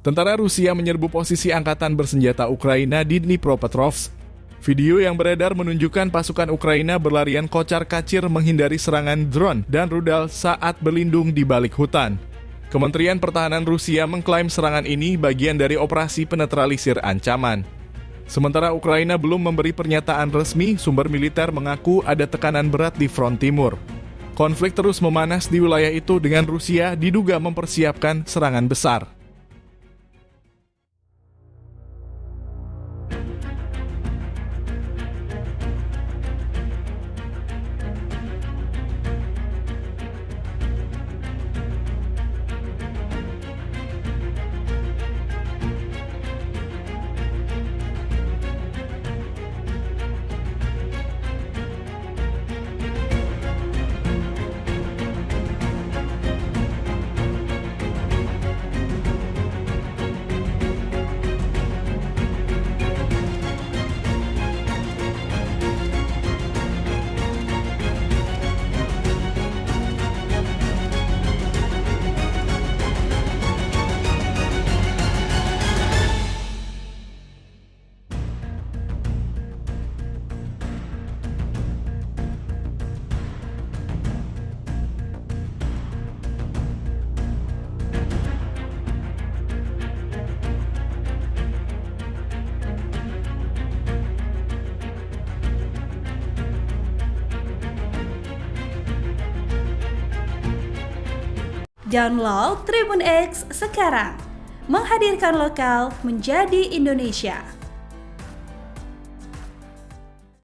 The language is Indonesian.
Tentara Rusia menyerbu posisi angkatan bersenjata Ukraina di Dnipropetrovsk. Video yang beredar menunjukkan pasukan Ukraina berlarian kocar-kacir menghindari serangan drone dan rudal saat berlindung di balik hutan. Kementerian Pertahanan Rusia mengklaim serangan ini bagian dari operasi penetralisir ancaman. Sementara Ukraina belum memberi pernyataan resmi, sumber militer mengaku ada tekanan berat di front timur. Konflik terus memanas di wilayah itu dengan Rusia diduga mempersiapkan serangan besar. Download Tribun X sekarang, menghadirkan lokal menjadi Indonesia.